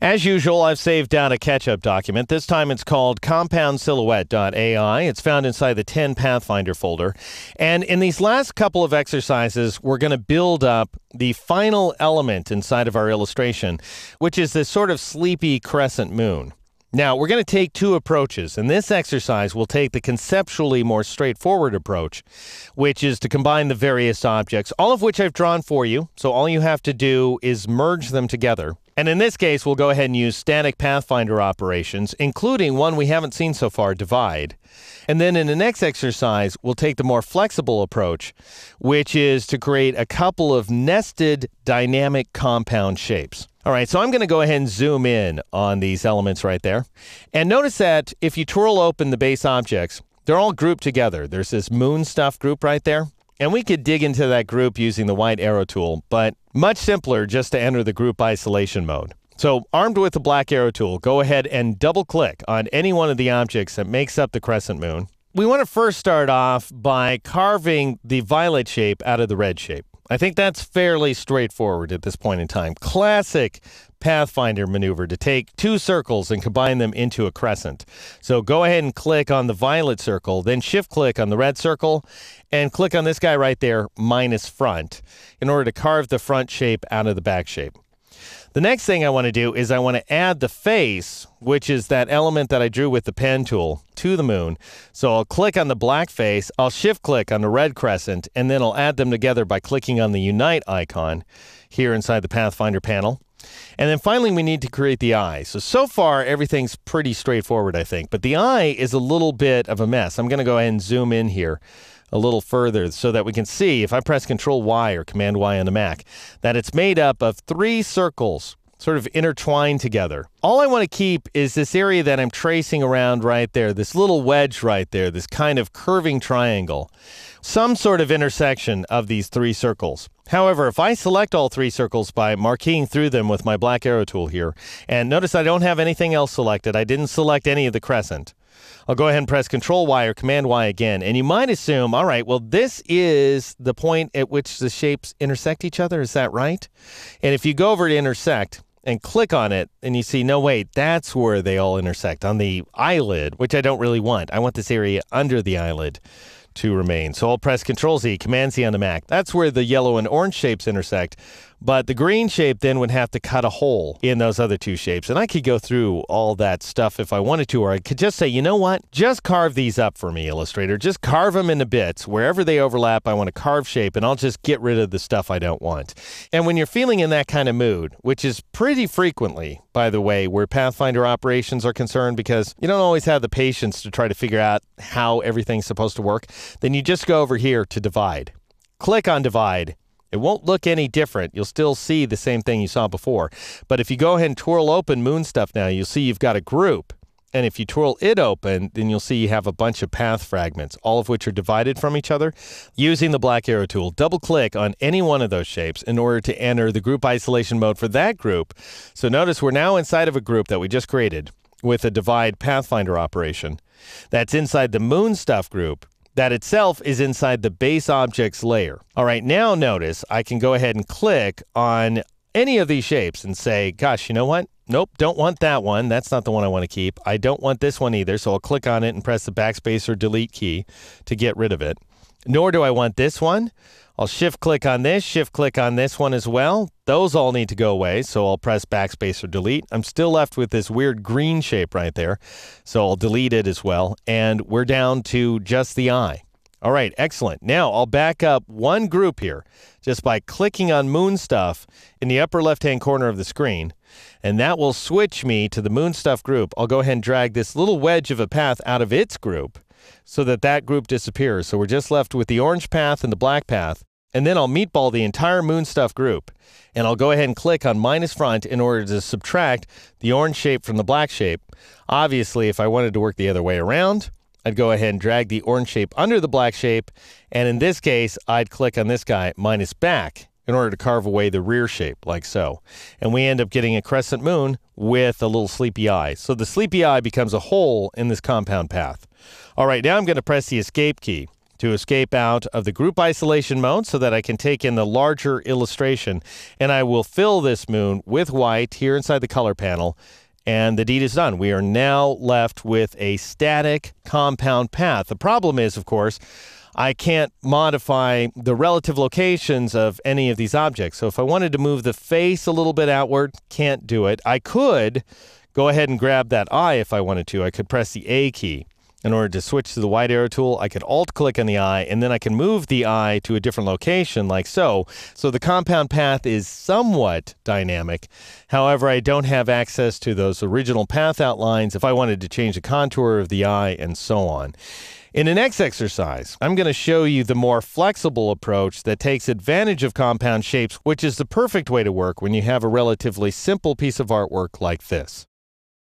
As usual, I've saved down a catch-up document. This time it's called compoundsilhouette.ai. It's found inside the 10 Pathfinder folder. And in these last couple of exercises, we're going to build up the final element inside of our illustration, which is this sort of sleepy crescent moon. Now, we're going to take two approaches. In this exercise, we'll take the conceptually more straightforward approach, which is to combine the various objects, all of which I've drawn for you. So all you have to do is merge them together. And in this case, we'll go ahead and use static Pathfinder operations, including one we haven't seen so far, divide. And then in the next exercise, we'll take the more flexible approach, which is to create a couple of nested dynamic compound shapes. All right, so I'm going to go ahead and zoom in on these elements right there. And notice that if you twirl open the base objects, they're all grouped together. There's this moon stuff group right there. And we could dig into that group using the white arrow tool, but much simpler just to enter the group isolation mode. So armed with the black arrow tool, go ahead and double click on any one of the objects that makes up the crescent moon. We want to first start off by carving the violet shape out of the red shape. I think that's fairly straightforward at this point in time. Classic Pathfinder maneuver to take two circles and combine them into a crescent. So go ahead and click on the violet circle, then shift click on the red circle, and click on this guy right there, minus front, in order to carve the front shape out of the back shape. The next thing I want to do is I want to add the face, which is that element that I drew with the pen tool, to the moon. So I'll click on the black face, I'll shift click on the red crescent, and then I'll add them together by clicking on the Unite icon here inside the Pathfinder panel. And then finally, we need to create the eye. So far, everything's pretty straightforward, I think. But the eye is a little bit of a mess. I'm going to go ahead and zoom in here a little further so that we can see, if I press Control-Y or Command-Y on the Mac, that it's made up of three circles sort of intertwined together. All I want to keep is this area that I'm tracing around right there, this little wedge right there, this kind of curving triangle, some sort of intersection of these three circles. However, if I select all three circles by marqueing through them with my black arrow tool here, and notice I don't have anything else selected, I didn't select any of the crescent. I'll go ahead and press Control-Y or Command-Y again, and you might assume, all right, well, this is the point at which the shapes intersect each other. Is that right? And if you go over to intersect and click on it, and you see, no, wait, that's where they all intersect, on the eyelid, which I don't really want. I want this area under the eyelid to remain. So I'll press Control-Z, Command-Z on the Mac. That's where the yellow and orange shapes intersect. But the green shape then would have to cut a hole in those other two shapes. And I could go through all that stuff if I wanted to, or I could just say, you know what? Just carve these up for me, Illustrator. Just carve them into bits. Wherever they overlap, I want a carve shape, and I'll just get rid of the stuff I don't want. And when you're feeling in that kind of mood, which is pretty frequently, by the way, where Pathfinder operations are concerned, because you don't always have the patience to try to figure out how everything's supposed to work, then you just go over here to divide. Click on divide. It won't look any different. You'll still see the same thing you saw before. But if you go ahead and twirl open moon stuff now, you'll see you've got a group. And if you twirl it open, then you'll see you have a bunch of path fragments, all of which are divided from each other. Using the black arrow tool, double click on any one of those shapes in order to enter the group isolation mode for that group. So notice we're now inside of a group that we just created with a divide Pathfinder operation. That's inside the moon stuff group. That itself is inside the base objects layer. All right, now notice I can go ahead and click on any of these shapes and say, gosh, you know what? Nope, don't want that one. That's not the one I want to keep. I don't want this one either, so I'll click on it and press the backspace or delete key to get rid of it. Nor do I want this one. I'll shift-click on this one as well. Those all need to go away, so I'll press backspace or delete. I'm still left with this weird green shape right there, so I'll delete it as well. And we're down to just the eye. All right, excellent. Now I'll back up one group here just by clicking on moon stuff in the upper left-hand corner of the screen, and that will switch me to the moon stuff group. I'll go ahead and drag this little wedge of a path out of its group so that that group disappears. So we're just left with the orange path and the black path. And then I'll meatball the entire moon stuff group. And I'll go ahead and click on minus front in order to subtract the orange shape from the black shape. Obviously, if I wanted to work the other way around, I'd go ahead and drag the orange shape under the black shape. And in this case, I'd click on this guy, minus back, in order to carve away the rear shape, like so. And we end up getting a crescent moon with a little sleepy eye. So the sleepy eye becomes a hole in this compound path. All right, now I'm going to press the escape key to escape out of the group isolation mode so that I can take in the larger illustration. And I will fill this moon with white here inside the color panel. And the deed is done. We are now left with a static compound path. The problem is, of course, I can't modify the relative locations of any of these objects. So if I wanted to move the face a little bit outward, can't do it. I could go ahead and grab that eye if I wanted to. I could press the A key. In order to switch to the white arrow tool, I could alt-click on the eye, and then I can move the eye to a different location like so. So the compound path is somewhat dynamic. However, I don't have access to those original path outlines if I wanted to change the contour of the eye and so on. In the next exercise, I'm going to show you the more flexible approach that takes advantage of compound shapes, which is the perfect way to work when you have a relatively simple piece of artwork like this.